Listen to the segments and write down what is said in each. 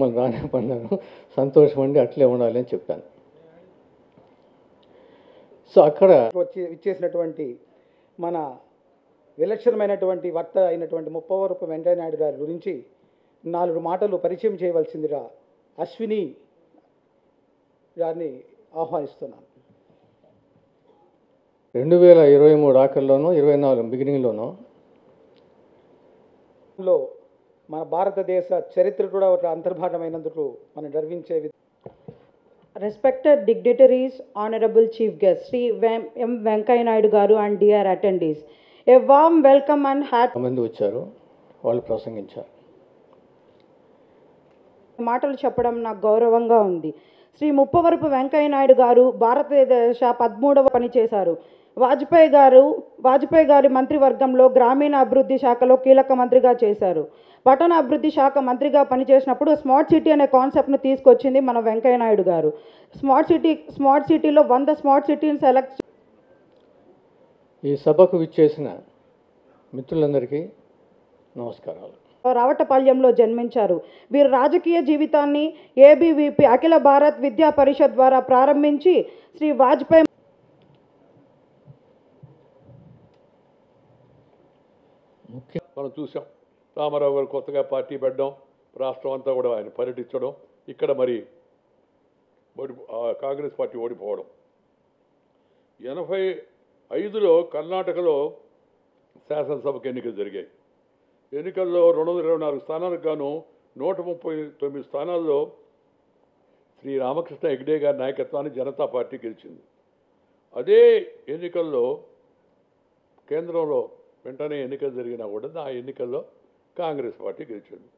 మళ్ళీ రానిపడినాను, సంతోషం అండి, అట్లే ఉండాలి అని చెప్పాను. సో అక్కడ ఇచ్చేసినటువంటి మన విలక్షణమైనటువంటి వక్త అయినటువంటి ముప్పవరపు వెంకయ్యనాయుడు గారి గురించి 4 మాటలు పరిచయం చేయవలసిందిగా అశ్విని గారిని ఆహ్వానిస్తున్నాను. 2023 ఆఖరిలోనూ 24 బిగినింగ్లోనూ మన భారతదేశ చరిత్ర కూడా ఒక అంతర్భాగమైనందుకు మనం గర్వించే Respected dignitaries, Honorable Chief Guest, Sri M. Venkaiah Naidu Garu and dear attendees, a warm welcome and hearty మంది వచ్చారు, వాళ్ళు ప్రసంగించారు. మాటలు చెప్పడం నాకు గౌరవంగా ఉంది. శ్రీ ముప్పవరపు వెంకయ్య నాయుడు గారు భారతదేశ 13వ పనిచేశారు. వాజ్పేయి గారి మంత్రివర్గంలో గ్రామీణ అభివృద్ధి శాఖలో కీలక మంత్రిగా చేశారు. పట్టణ అభివృద్ధి శాఖ మంత్రిగా పనిచేసినప్పుడు స్మార్ట్ సిటీ అనే కాన్సెప్ట్ను తీసుకొచ్చింది మన వెంకయ్య నాయుడు గారు. స్మార్ట్ సిటీలో 100 స్మార్ట్ సిటీని సెలెక్ట్. ఈ సభకు విచ్చేసిన మిత్రులందరికీ నమస్కారాలు. రావటపాళ్యంలో జన్మించారు. వీరు రాజకీయ జీవితాన్ని ఏబీవీపీ అఖిల భారత్ విద్యా పరిషత్ ద్వారా ప్రారంభించి శ్రీ వాజ్పేయి మనం చూసాం. రామారావు గారు కొత్తగా పార్టీ పెట్టడం, రాష్ట్రం అంతా కూడా ఆయన పర్యటించడం, ఇక్కడ మరి కాంగ్రెస్ పార్టీ ఓడిపోవడం. 85లో కర్ణాటకలో శాసనసభకు ఎన్నికలు జరిగాయి. ఎన్నికల్లో 224 స్థానాలకు గాను 139 స్థానాల్లో శ్రీ రామకృష్ణ హెగ్డే గారి నాయకత్వాన్ని జనతా పార్టీ గెలిచింది. అదే ఎన్నికల్లో కేంద్రంలో వెంటనే ఎన్నికలు జరిగినా కూడా ఆ ఎన్నికల్లో కాంగ్రెస్ పార్టీ గెలిచింది.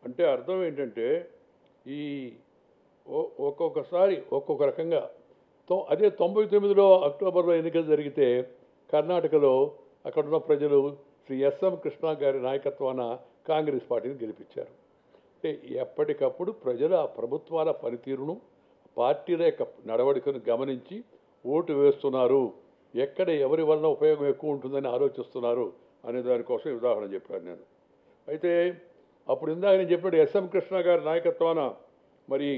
అంటే అర్థం ఏంటంటే ఈ ఒక్కొక్కసారి ఒక్కొక్క రకంగా అదే 99లో అక్టోబర్లో ఎన్నికలు జరిగితే కర్ణాటకలో అక్కడున్న ప్రజలు శ్రీ ఎస్ఎం కృష్ణ గారి నాయకత్వాన కాంగ్రెస్ పార్టీని గెలిపించారు. అంటే ఎప్పటికప్పుడు ప్రజలు ఆ ప్రభుత్వాల పనితీరును, పార్టీల యొక్క నడవడికను గమనించి ఓటు వేస్తున్నారు, ఎక్కడ ఎవరి వలన ఉపయోగం ఎక్కువ ఉంటుందని ఆలోచిస్తున్నారు అనే దానికోసం ఉదాహరణ చెప్పాను నేను. అయితే అప్పుడు ఇందాక నేను చెప్పినట్టు ఎస్ఎం కృష్ణ గారి నాయకత్వాన మరి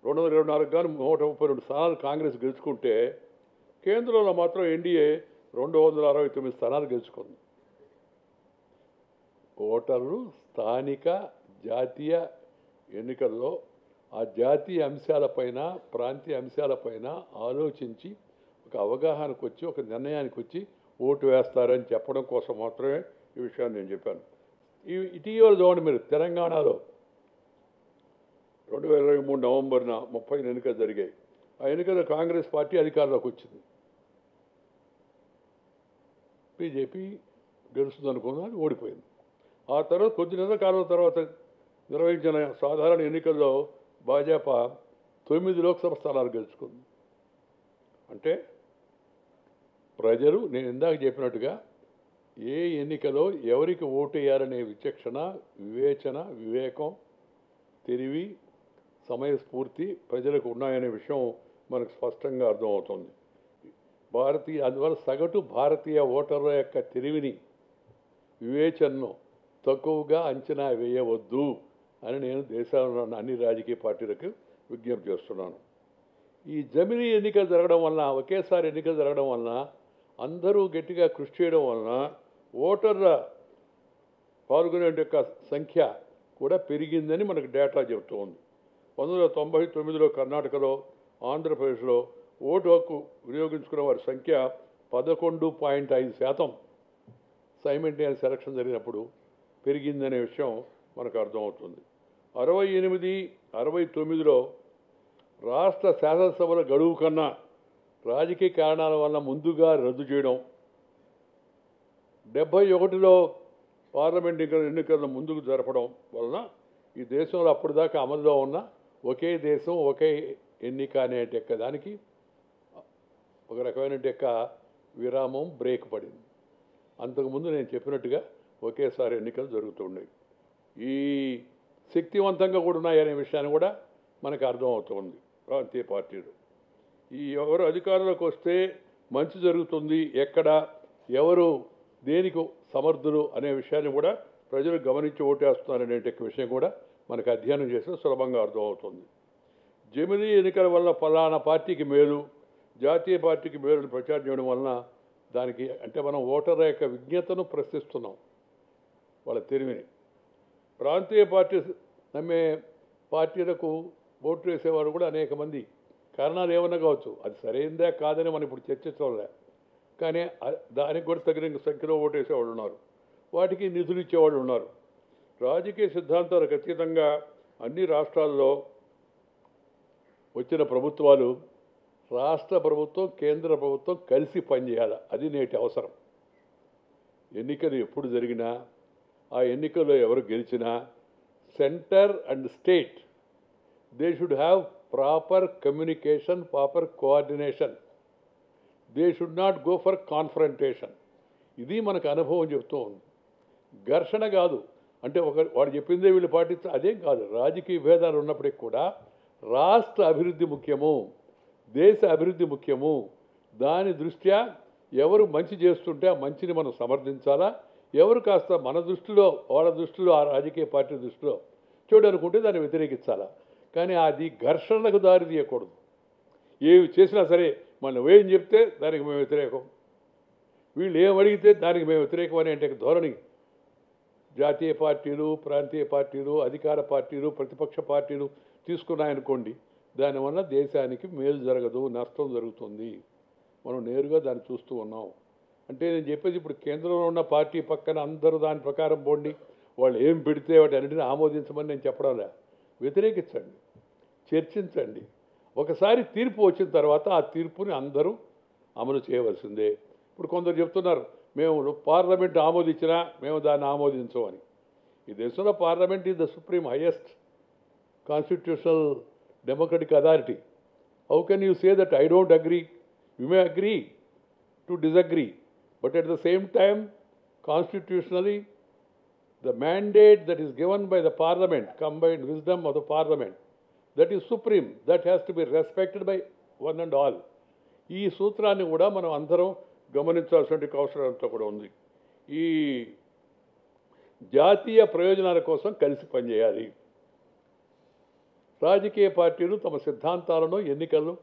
224 గాను 132 స్థానాలు కాంగ్రెస్ గెలుచుకుంటే కేంద్రంలో మాత్రం ఎన్డీఏ 269 స్థానాలు గెలుచుకుంది. ఓటర్లు స్థానిక జాతీయ ఎన్నికల్లో ఆ జాతీయ అంశాలపైన, ప్రాంతీయ అంశాలపైన ఆలోచించి ఒక అవగాహనకు వచ్చి, ఒక నిర్ణయానికి వచ్చి ఓటు వేస్తారని చెప్పడం కోసం మాత్రమే ఈ విషయాన్ని నేను చెప్పాను. ఇటీవల చూడండి మీరు, తెలంగాణలో 2023 నవంబర్న 30 ఎన్నికలు జరిగాయి. ఆ ఎన్నికల్లో కాంగ్రెస్ పార్టీ అధికారంలోకి వచ్చింది. బీజేపీ గెలుస్తుంది అనుకున్నది, ఓడిపోయింది. ఆ తర్వాత కొద్ది నెలల కాలం తర్వాత నిర్వహించిన సాధారణ ఎన్నికల్లో భాజపా 9 లోక్సభ స్థానాలు గెలుచుకుంది. అంటే ప్రజలు నేను ఇందాక చెప్పినట్టుగా ఏ ఎన్నికలో ఎవరికి ఓటు వేయాలనే విచక్షణ, వివేచన, వివేకం, తెలివి, సమయస్ఫూర్తి ప్రజలకు ఉన్నాయనే విషయం మనకు స్పష్టంగా అర్థమవుతుంది. అందువల్ల సగటు భారతీయ ఓటర్ల యొక్క తెలివిని, వివేచనను తక్కువగా అంచనా వేయవద్దు అని నేను దేశంలో ఉన్న అన్ని రాజకీయ పార్టీలకు విజ్ఞప్తి చేస్తున్నాను. ఈ జమిలీ ఎన్నికలు జరగడం వలన, ఒకేసారి ఎన్నికలు జరగడం వలన, అందరూ గట్టిగా కృషి చేయడం వలన ఓటర్ల పాల్గొనే యొక్క సంఖ్య కూడా పెరిగిందని మనకు డేటా చెబుతూ ఉంది. 1999లో కర్ణాటకలో, ఆంధ్రప్రదేశ్లో ఓటు హక్కు వినియోగించుకున్న వారి సంఖ్య 11.5% సైమల్టేనియస్ ఎలక్షన్ జరిగినప్పుడు పెరిగిందనే విషయం మనకు అర్థమవుతుంది. 68, 69లో రాష్ట్ర శాసనసభల గడువు కన్నా రాజకీయ కారణాల వల్ల ముందుగా రద్దు చేయడం, 71లో పార్లమెంట్ ఎన్నికలను ముందుకు జరపడం వలన ఈ దేశంలో అప్పటిదాకా అమలులో ఉన్న ఒకే దేశం ఒకే ఎన్నిక అనే దానికి ఒక రకమైన విరామం, బ్రేక్ పడింది. అంతకుముందు నేను చెప్పినట్టుగా ఒకేసారి ఎన్నికలు జరుగుతుండేవి. ఈ శక్తివంతంగా కూడా ఉన్నాయనే విషయాన్ని కూడా మనకు అర్థమవుతుంది. ప్రాంతీయ పార్టీలు ఎవరు అధికారంలోకి వస్తే మంచి జరుగుతుంది, ఎక్కడ ఎవరు దేనికి సమర్థులు అనే విషయాన్ని కూడా ప్రజలు గమనించి ఓటేస్తున్నారనే విషయం కూడా మనకు అధ్యయనం చేస్తే సులభంగా అర్థమవుతుంది. జమిలీ ఎన్నికల వల్ల ఫలానా పార్టీకి మేలు, జాతీయ పార్టీకి మేలు ప్రచారం చేయడం వలన దానికి అంటే మనం ఓటర్ల యొక్క విజ్ఞతను ప్రశ్నిస్తున్నాం, వాళ్ళ తెలివిని. ప్రాంతీయ పార్టీ నమ్మే పార్టీలకు ఓటు వేసేవారు కూడా అనేక మంది, కారణాలు ఏమన్నా కావచ్చు, అది సరైందే కాదని మనం ఇప్పుడు చర్చించడంలే, కానీ దానికి కూడా తగిన సంఖ్యలో ఓటు వేసేవాళ్ళు ఉన్నారు, వాటికి నిధులు ఇచ్చేవాళ్ళు ఉన్నారు. రాజకీయ సిద్ధాంతాలకు అతీతంగా అన్ని రాష్ట్రాల్లో వచ్చిన ప్రభుత్వాలు, రాష్ట్ర ప్రభుత్వం కేంద్ర ప్రభుత్వం కలిసి పనిచేయాలి, అది నేటి అవసరం. ఎన్నికలు ఎప్పుడు జరిగినా, ఆ ఎన్నికల్లో ఎవరు గెలిచినా centre and state they should have proper communication, proper coordination. They should not go for confrontation. ఇది మనకు అనుభవం చెప్తూ ఉంది. ఘర్షణ కాదు అంటే వాడు చెప్పిందే వీళ్ళు పాటించాలి అదేం కాదు. రాజకీయ భేదాలు ఉన్నప్పటికీ కూడా రాష్ట్ర అభివృద్ధి ముఖ్యము, దేశ అభివృద్ధి ముఖ్యము. దాని దృష్ట్యా ఎవరు మంచి చేస్తుంటే ఆ మంచిని మనం సమర్థించాలా, ఎవరు కాస్త మన దృష్టిలో వాళ్ళ దృష్టిలో ఆ రాజకీయ పార్టీ దృష్టిలో చెడు అనుకుంటే దాన్ని వ్యతిరేకించాలా, కానీ అది ఘర్షణకు దారి తీయకూడదు. ఏవి చేసినా సరే మనం ఏం చెప్తే దానికి మేము వ్యతిరేకం, వీళ్ళు ఏం అడిగితే దానికి మేము వ్యతిరేకం అనే ధోరణి జాతీయ పార్టీలు, ప్రాంతీయ పార్టీలు, అధికార పార్టీలు, ప్రతిపక్ష పార్టీలు తీసుకున్నాయనుకోండి, దానివల్ల దేశానికి మేలు జరగదు, నష్టం జరుగుతుంది. మనం నేరుగా దాన్ని చూస్తూ ఉన్నాం. అంటే నేను చెప్పేది ఇప్పుడు కేంద్రంలో ఉన్న పార్టీ పక్కన అందరూ దాని ప్రకారం పోండి, వాళ్ళు ఏం పెడితే వాటి అన్నింటినీ ఆమోదించమని నేను చెప్పడంలే. వ్యతిరేకించండి, చర్చించండి. ఒకసారి తీర్పు వచ్చిన తర్వాత ఆ తీర్పుని అందరూ అమలు చేయవలసిందే. ఇప్పుడు కొందరు చెప్తున్నారు మేము పార్లమెంట్ ఆమోదించినా మేము దాన్ని ఆమోదించమని. ఈ దేశంలో parliament is the supreme highest constitutional democratic authority. How can you say that I don't agree? You may agree to disagree, but at the same time constitutionally the mandate that is given by the parliament, combined wisdom of the parliament, that is supreme, that has to be respected by one and all. ఈ సూత్రాన్ని కూడా మనం అందరం గమనించాల్సిన అవసరం కూడా ఉంది. ఈ జాతీయ ప్రయోజనాల కోసం కలిసి పనిచేయాలి. రాజకీయ పార్టీలు తమ సిద్ధాంతాలను ఎన్నికల్లో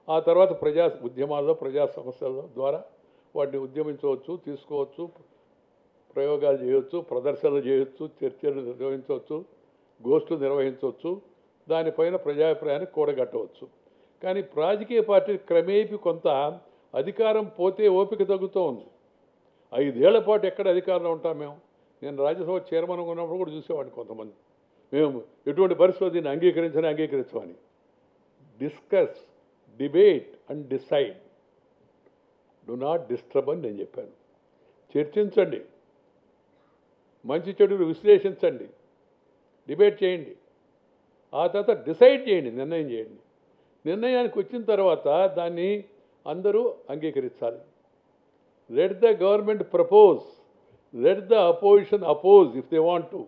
ఆ తర్వాత ప్రజా ఉద్యమాల్లో ప్రజా సమస్యల ద్వారా వాటిని ఉద్యమించవచ్చు, తీసుకోవచ్చు, ప్రయోగాలు చేయవచ్చు, ప్రదర్శనలు చేయవచ్చు, చర్చలు నిర్వహించవచ్చు, గోష్ఠులు నిర్వహించవచ్చు, దానిపైన ప్రజాభిప్రాయాన్ని కూడగట్టవచ్చు. కానీ రాజకీయ పార్టీ క్రమేపీ కొంత అధికారం పోతే ఓపిక తగ్గుతూ ఉంది. 5 ఏళ్ల పాటు ఎక్కడ అధికారంలో ఉంటాం మేము? నేను రాజ్యసభ చైర్మన్ ఉన్నప్పుడు కూడా చూసేవాడిని కొంతమంది, మేము ఎటువంటి పరిస్థితుల్లో దీన్ని అంగీకరించమని. Discuss, debate and decide, do not disturb అని నేను చెప్పాను. చర్చించండి, మంచి చెడులు విశ్లేషించండి, డిబేట్ చేయండి, ఆ తర్వాత డిసైడ్ చేయండి, నిర్ణయం చేయండి. నిర్ణయానికి వచ్చిన తర్వాత దాన్ని అందరూ అంగీకరించాలి. Let the government propose, let the opposition oppose if they want to.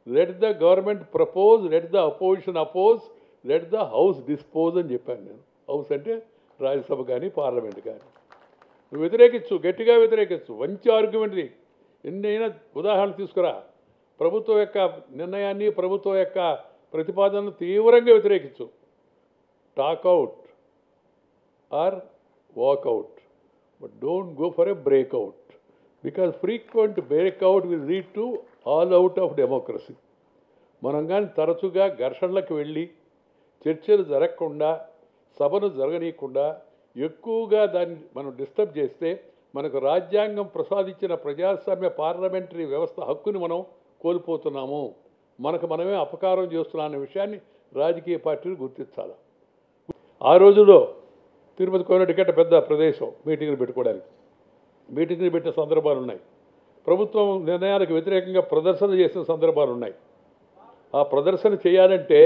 Let the government propose, let the opposition oppose, let the house dispose అని చెప్పాను నేను. హౌస్ అంటే రాజ్యసభ కానీ పార్లమెంట్ కానీ. నువ్వు వ్యతిరేకించు, గట్టిగా వ్యతిరేకించు, మంచి ఆర్గ్యుమెంట్ది, ఎన్నైనా ఉదాహరణలు తీసుకురా. ప్రభుత్వం యొక్క నిర్ణయాన్ని, ప్రభుత్వం యొక్క ప్రతిపాదనను తీవ్రంగా వ్యతిరేకించు. Talk out or walkout, but don't go for a breakout, because frequent breakout will lead to all out of democracy. మనం కానీ తరచుగా ఘర్షణలకు వెళ్ళి చర్చలు జరగకుండా, సభను జరగనీయకుండా ఎక్కువగా దాన్ని మనం డిస్టర్బ్ చేస్తే మనకు రాజ్యాంగం ప్రసాదించిన ప్రజాస్వామ్య పార్లమెంటరీ వ్యవస్థ హక్కుని మనం కోల్పోతున్నాము, మనకు మనమే అపకారం చేస్తున్నాం అనే విషయాన్ని రాజకీయ పార్టీలు గుర్తించాలి. ఆ రోజుల్లో తిరుపతి కోనటికట్ట పెద్ద ప్రదేశం మీటింగ్లు పెట్టుకోవడానికి. మీటింగ్లు పెట్టిన సందర్భాలు ఉన్నాయి. ప్రభుత్వం నిర్ణయాలకు వ్యతిరేకంగా ప్రదర్శన చేసిన సందర్భాలు ఉన్నాయి. ఆ ప్రదర్శన చేయాలంటే,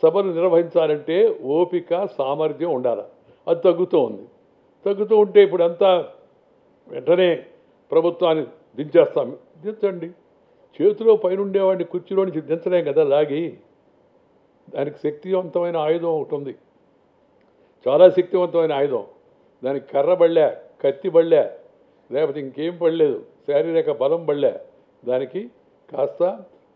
సభను నిర్వహించాలంటే ఓపిక, సామర్థ్యం ఉండాలి. అది తగ్గుతూ ఉంది. తగ్గుతూ ఉంటే ఇప్పుడు అంతా వెంటనే ప్రభుత్వాన్ని దించేస్తాం. దించండి, చేతిలో పైన ఉండేవాడిని కుర్చీలో నుంచి దించలేం కదా లాగి. దానికి శక్తివంతమైన ఆయుధం ఒకటి ఉంది, చాలా శక్తివంతమైన ఆయుధం. దానికి కర్ర బళ్ళే, కత్తి బళ్ళే, లేకపోతే ఇంకేం పడలేదు, శారీరక బలం బళ్ళే. దానికి కాస్త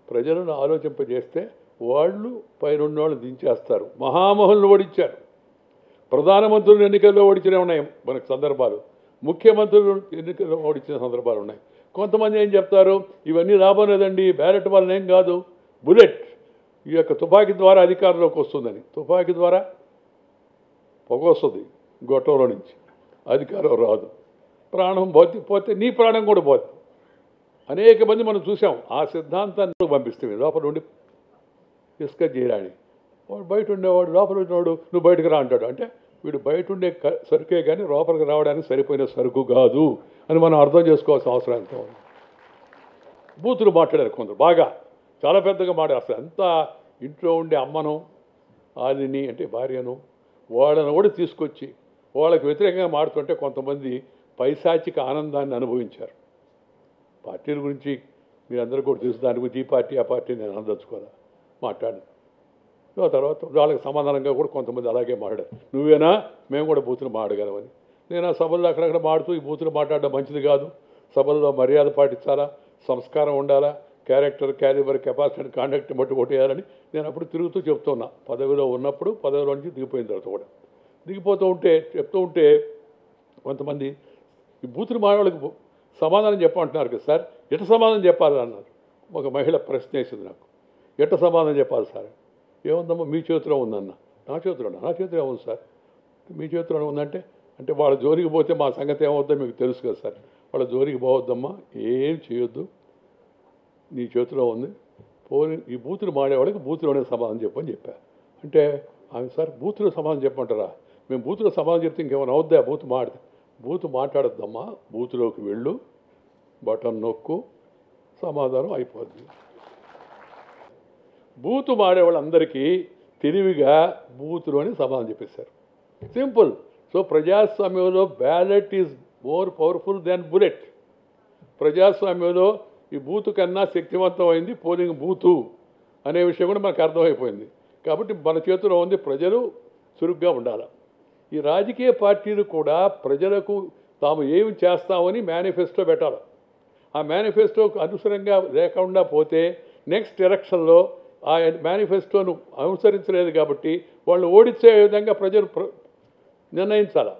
ప్రజలను ఆలోచింపజేస్తే వాళ్ళు పైనున్న వాళ్ళు దించేస్తారు. మహామహులను ఓడించారు. ప్రధానమంత్రులు ఎన్నికల్లో ఓడించినవి ఉన్నాయి మనకు సందర్భాలు, ముఖ్యమంత్రులు ఎన్నికల్లో ఓడించిన సందర్భాలు ఉన్నాయి. కొంతమంది ఏం చెప్తారు, ఇవన్నీ లాభం లేదండి, బ్యాలెట్ వల్ల ఏం కాదు, బుల్లెట్ ఈ యొక్క తుపాకీ ద్వారా అధికారంలోకి వస్తుందని. తుపాకీ ద్వారా పొగ వస్తుంది గొట్టంలో నుంచి, అధికారం రాదు. ప్రాణం పోతే నీ ప్రాణం కూడా పోతుంది. అనేక మంది మనం చూసాం. ఆ సిద్ధాంతాన్ని పంపిస్తే లోపల ఉండి డిస్కస్ చేయరాని వాడు బయట ఉండేవాడు, లోపల ఉండేవాడు నువ్వు బయటకు రా అంటాడు. అంటే వీడు బయట ఉండే సరుకే కానీ లోపలికి రావడానికి సరిపోయిన సరుకు కాదు అని మనం అర్థం చేసుకోవాల్సిన అవసరం ఎంతో ఉంది. బూతులు మాట్లాడారు కొందరు, బాగా చాలా పెద్దగా మాట్లాడారు. అంతా ఇంట్లో ఉండే అమ్మను ఆదిని అంటే భార్యను వాళ్ళను కూడా తీసుకొచ్చి వాళ్ళకి వ్యతిరేకంగా మాడుతుంటే కొంతమంది పైశాచిక ఆనందాన్ని అనుభవించారు. పార్టీల గురించి మీరందరూ కూడా తెలుసు, దాని గురించి ఈ పార్టీ ఆ పార్టీ నేను అందచ్చుకోదా మాట్లాడు. తర్వాత వాళ్ళకి సమాధానంగా కూడా కొంతమంది అలాగే మాట్లాడారు, నువ్వేనా మేము కూడా బూతులు మాడగలమని. నేను ఆ సభల్లో అక్కడక్కడ మాడుతూ ఈ బూతులు మాట్లాడడం మంచిది కాదు, సభల్లో మర్యాద పాటించాలా, సంస్కారం ఉండాలా, క్యారెక్టర్ క్యాలిబర్ కెపాసిటీ కాండక్ట్ బట్టి కొట్టేయాలని నేను అప్పుడు తిరుగుతూ చెప్తున్నా. పదవిలో ఉన్నప్పుడు, పదవిలో నుంచి దిగిపోయిన తర్వాత కూడా చెప్తూ ఉంటే కొంతమంది ఈ బూతులు మాడవాళ్ళకి సమాధానం చెప్పమంటున్నారు కదా సార్, ఎట సమాధానం చెప్పాలి అన్నారు. ఒక మహిళ ప్రశ్న వేసింది నాకు, ఎట్ట సమాధానం చెప్పాలి సార్? ఏముందమ్మా మీ చేతిలో ఉందన్న. నా చేతిలో ఏముంది సార్? మీ చేతిలో ఉందంటే అంటే వాళ్ళ జోలికి పోతే మా సంగతి ఏమవుద్దో మీకు తెలుసు కదా సార్, వాళ్ళ జోలికి పోవద్దమ్మా, ఏం చేయొద్దు, నీ చేతిలో ఉంది. పోనీ ఈ బూతులు మాడేవాళ్ళకి బూతులోనే సమాధానం చెప్పని చెప్పారు. అంటే ఆమె సార్ బూతులో సమాధానం చెప్పమంటారా? మేము బూతులో సమాధానం చెప్తే ఇంకేమైనా అవుద్దా? బూతు మాట్లాడద్దమ్మా, బూతులోకి వెళ్ళు, బటన్ నొక్కు, సమాధానం అయిపోద్ది. బూతు మాడేవాళ్ళందరికీ తెలివిగా బూతులోనే సమాధానం చెప్పేశారు. సింపుల్. సో ప్రజాస్వామ్యంలో ballot is more powerful than bullet. ప్రజాస్వామ్యంలో ఈ బూతు కన్నా శక్తివంతమైంది పోలింగ్ బూతు అనే విషయం కూడా మనకు అర్థమైపోయింది. కాబట్టి మన చేతిలో ఉంది, ప్రజలు చురుగ్గా ఉండాలి. ఈ రాజకీయ పార్టీలు కూడా ప్రజలకు తాము ఏమి చేస్తామని మేనిఫెస్టో పెట్టాలి. ఆ మేనిఫెస్టోకు అనుసరంగా లేకుండా పోతే నెక్స్ట్ ఎలక్షన్లో ఆ మేనిఫెస్టోను అనుసరించలేదు కాబట్టి వాళ్ళు ఓడించే విధంగా ప్రజలు నిర్ణయించాలి.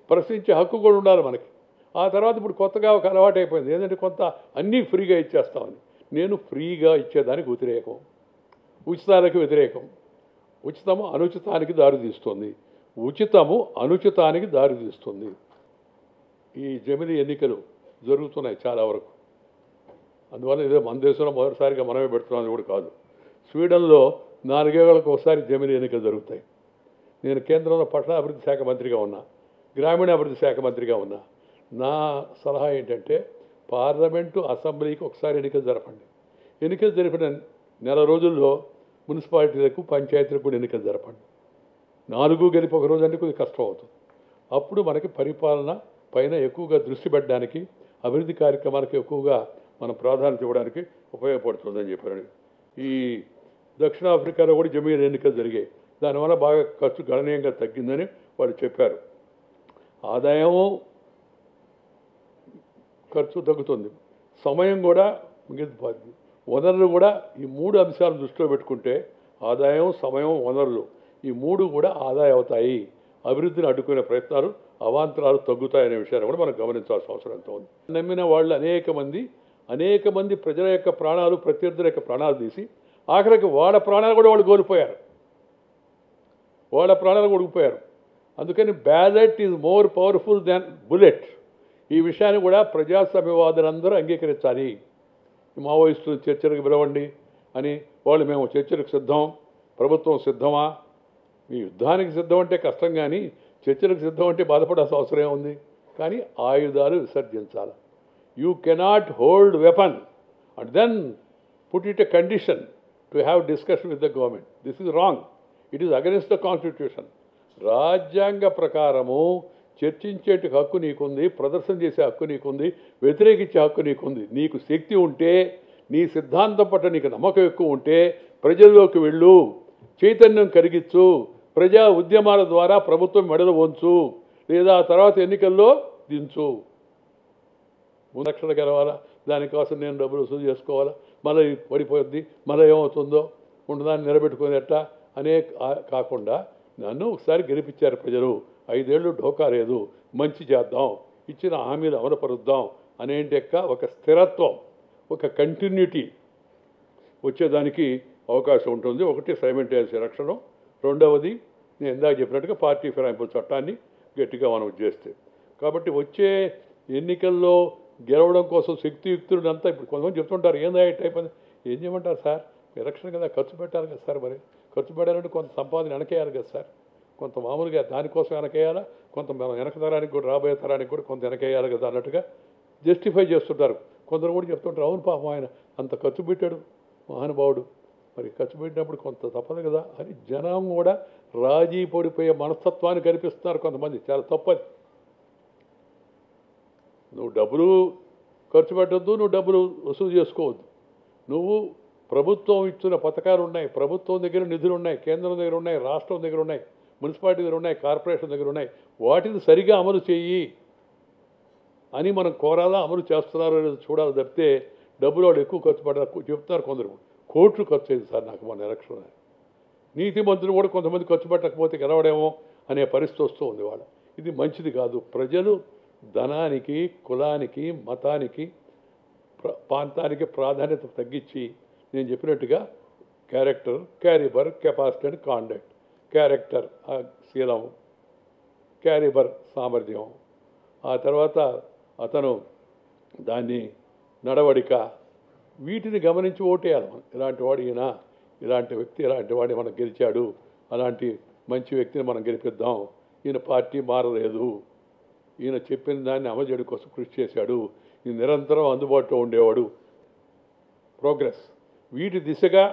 ప్రశ్నించే హక్కు కూడా ఉండాలి మనకి. ఆ తర్వాత ఇప్పుడు కొత్తగా ఒక అలవాటు అయిపోయింది ఏంటంటే కొంత అన్నీ ఫ్రీగా ఇచ్చేస్తామని. నేను ఫ్రీగా ఇచ్చేదానికి వ్యతిరేకం, ఉచితాలకు వ్యతిరేకం. ఉచితము అనుచితానికి దారితీస్తుంది, ఉచితము అనుచితానికి దారితీస్తుంది. ఈ జమిలి ఎన్నికలు జరుగుతున్నాయి చాలా వరకు. అందువల్ల ఏదో మన దేశంలో మొదటిసారిగా మనమే పెడుతున్నాం కూడా కాదు. స్వీడన్లో 4 ఏళ్లకు ఒకసారి జమిలి ఎన్నికలు జరుగుతాయి. నేను కేంద్రంలో పట్టణాభివృద్ధి శాఖ మంత్రిగా ఉన్నా, గ్రామీణాభివృద్ధి శాఖ మంత్రిగా ఉన్నా. నా సలహా ఏంటంటే పార్లమెంటు అసెంబ్లీకి ఒకసారి ఎన్నికలు జరపండి. ఎన్నికలు జరిపిన నెల రోజుల్లో మున్సిపాలిటీలకు పంచాయతీలకు కూడా ఎన్నికలు జరపండి. 4 గెలిపి ఒక రోజు అంటే కొద్దిగా కష్టం అవుతుంది. అప్పుడు మనకి పరిపాలన పైన ఎక్కువగా దృష్టి పెట్టడానికి, అభివృద్ధి కార్యక్రమాలకు ఎక్కువగా మనం ప్రాధాన్యత ఇవ్వడానికి ఉపయోగపడుతుందని చెప్పారు. ఈ దక్షిణాఫ్రికాలో కూడా జమీన్ ఎన్నికలు జరిగాయి. దానివల్ల బాగా ఖర్చు గణనీయంగా తగ్గిందని వాళ్ళు చెప్పారు. ఆదాయము ఖర్చు తగ్గుతుంది, సమయం కూడా మిగిలిపోతుంది. వనరులు కూడా ఈ 3 అంశాలను దృష్టిలో పెట్టుకుంటే ఆదాయం, సమయం, వనరులు ఈ 3 కూడా ఆదాయం అవుతాయి. అభివృద్ధిని అడ్డుకునే ప్రయత్నాలు, అవాంతరాలు తగ్గుతాయనే విషయాన్ని కూడా మనం గమనించాల్సిన అవసరం ఎంతో ఉంది. నమ్మిన వాళ్ళు అనేక మంది ప్రజల యొక్క ప్రాణాలు, ప్రత్యర్థుల యొక్క ప్రాణాలు తీసి ఆఖరికి వాళ్ళ ప్రాణాలు కూడా వాళ్ళు కోల్పోయారు. అందుకని ballot is more powerful than bullet. ఈ విషయాన్ని కూడా ప్రజాస్వామ్యవాదులందరూ అంగీకరించాలి. మావోయిస్టులు చర్చలకు పిలవండి అని వాళ్ళు మేము చర్చలకు సిద్ధం, ప్రభుత్వం సిద్ధమా? మీ యుద్ధానికి సిద్ధం అంటే కష్టం, కానీ చర్చలకు సిద్ధం అంటే బాధపడాల్సిన అవసరం ఉంది. కానీ ఆయుధాలు విసర్జించాలి. You cannot hold weapon and then put it a condition to have discussion with the government. This is wrong. It is against the constitution. రాజ్యాంగ ప్రకారము చర్చించే హక్కు నీకుంది, ప్రదర్శన చేసే హక్కు నీకుంది, వ్యతిరేకించే హక్కు నీకుంది. నీకు శక్తి ఉంటే, నీ సిద్ధాంతం పట్ల నీకు నమ్మకం ఎక్కువ ఉంటే ప్రజల్లోకి వెళ్ళు, చైతన్యం కలిగించు, ప్రజా ఉద్యమాల ద్వారా ప్రభుత్వం మెడలు వంచు, లేదా తర్వాత ఎన్నికల్లో దించు. 3 లక్షలు గెలవాలా, దానికోసం నేను డబ్బులు వసూలు చేసుకోవాలా, మళ్ళీ పడిపోద్ది, మళ్ళీ ఏమవుతుందో ఉండదాన్ని నిలబెట్టుకుని ఎట్టా అనే కాకుండా నన్ను ఒకసారి గెలిపించారు ప్రజలు, 5 ఏళ్ళు ఢోకా లేదు, మంచి చేద్దాం, ఇచ్చిన హామీలు అమలుపరుద్దాం అనేంటి యొక్క ఒక స్థిరత్వం, ఒక కంటిన్యూటీ వచ్చేదానికి అవకాశం ఉంటుంది. ఒకటి సైమల్టేనియస్ ఎలక్షన్, రెండవది నేను ఇందాక చెప్పినట్టుగా పార్టీ ఫిరాయింపుల చట్టాన్ని గట్టిగా మనం చేస్తే. కాబట్టి వచ్చే ఎన్నికల్లో గెలవడం కోసం శక్తియుక్తులు అంతా ఇప్పుడు కొంతమంది చెప్తుంటారు ఏందా టైప్ అని. ఏం చేయమంటారు సార్, ఎలక్షన్ కదా ఖర్చు పెట్టాలి కదా సార్, మరి ఖర్చు పెట్టాలంటే కొంత సంపాదన వెనకేయాలి కదా సార్, కొంత మామూలుగా దానికోసం వెనకేయాలా, కొంత మనం వెనక తరానికి కూడా రాబోయే తరానికి కూడా కొంత వెనకేయాలి కదా అన్నట్టుగా జస్టిఫై చేస్తుంటారు. కొందరు కూడా చెప్తుంటారు అవును పాపం ఆయన అంత ఖర్చు పెట్టాడు మహానుభావుడు, మరి ఖర్చు పెట్టినప్పుడు కొంత తప్పదు కదా అని జనం కూడా రాజీ పడిపోయే మనస్తత్వాన్ని కనిపిస్తున్నారు కొంతమంది. చాలా తప్పది. నువ్వు డబ్బులు ఖర్చు పెట్టద్దు, నువ్వు డబ్బులు వసూలు చేసుకోవద్దు. నువ్వు ప్రభుత్వం ఇచ్చిన పథకాలు ఉన్నాయి, ప్రభుత్వం దగ్గర నిధులు ఉన్నాయి, కేంద్రం దగ్గర ఉన్నాయి, రాష్ట్రం దగ్గర ఉన్నాయి, మున్సిపాలిటీ దగ్గర ఉన్నాయి, కార్పొరేషన్ దగ్గర ఉన్నాయి, వాటిని సరిగా అమలు చెయ్యి అని మనం కోరాలా, అమలు చేస్తున్నారో లేదో చూడాలి తప్పితే డబ్బులు వాళ్ళు ఎక్కువ ఖర్చు పెట్టారు చెప్తున్నారు కొందరు. కోట్లు ఖర్చు అయింది సార్ నాకు మన ఎలక్షన్. నీతి మంత్రులు కూడా కొంతమంది ఖర్చు పెట్టకపోతే గెలవడేమో అనే పరిస్థితి వస్తూ ఉంది వాళ్ళ. ఇది మంచిది కాదు. ప్రజలు ధనానికి, కులానికి, మతానికి, ప్రాంతానికి ప్రాధాన్యత తగ్గించి నేను చెప్పినట్టుగా character, calibre, capacity and conduct. Character శీలం, క్యారిబర్ సామర్థ్యం, ఆ తర్వాత అతను దాన్ని నడవడిక, వీటిని గమనించి ఓటేయాలి. ఇలాంటి వాడు ఈయన, ఇలాంటి వ్యక్తి, ఇలాంటి వాడిని మనం గెలిచాడు, అలాంటి మంచి వ్యక్తిని మనం గెలిపిద్దాం, ఈయన పార్టీ మారలేదు, ఈయన చెప్పిన దాన్ని అమలు చేయడం కోసం కృషి చేశాడు, ఈయన నిరంతరం అందుబాటులో ఉండేవాడు, ప్రోగ్రెస్, వీటి దిశగా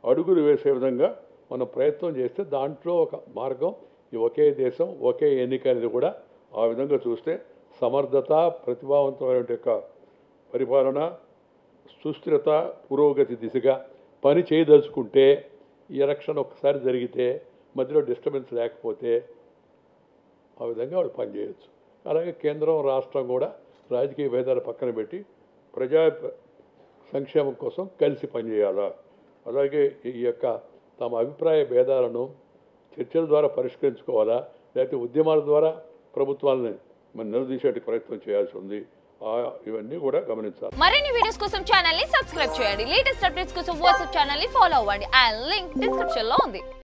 అడుగులు వేసే విధంగా మనం ప్రయత్నం చేస్తే దాంట్లో ఒక మార్గం ఈ ఒకే దేశం ఒకే ఎన్నిక అనేది కూడా ఆ విధంగా చూస్తే సమర్థత, ప్రతిభావంతమైన యొక్క పరిపాలన, సుస్థిరత, పురోగతి దిశగా పని చేయదలుచుకుంటే ఈ ఎలక్షన్ ఒకసారి జరిగితే మధ్యలో డిస్టర్బెన్స్ లేకపోతే ఆ విధంగా వాళ్ళు పనిచేయచ్చు. అలాగే కేంద్రం, రాష్ట్రం కూడా రాజకీయ భేదాలు పక్కన పెట్టి ప్రజా సంక్షేమం కోసం కలిసి పనిచేయాలా. అలాగే ఈ యొక్క తమ అభిప్రాయ భేదాలను చర్చల ద్వారా పరిష్కరించుకోవాలా, లేకపోతే ఉద్యమాల ద్వారా ప్రభుత్వాలని మనం నిలదీసేట ప్రయత్నం చేయాల్సి ఉంది. ఇవన్నీ కూడా గమనించాలి. మరిన్ని వీడియోస్ కోసం ఛానల్ ని సబ్స్క్రైబ్ చేయండి. లేటెస్ట్ అప్డేట్స్ కోసం వాట్సాప్ ఛానల్ ని ఫాలో అవ్వండి. ఆ లింక్ డిస్క్రిప్షన్ లో ఉంది.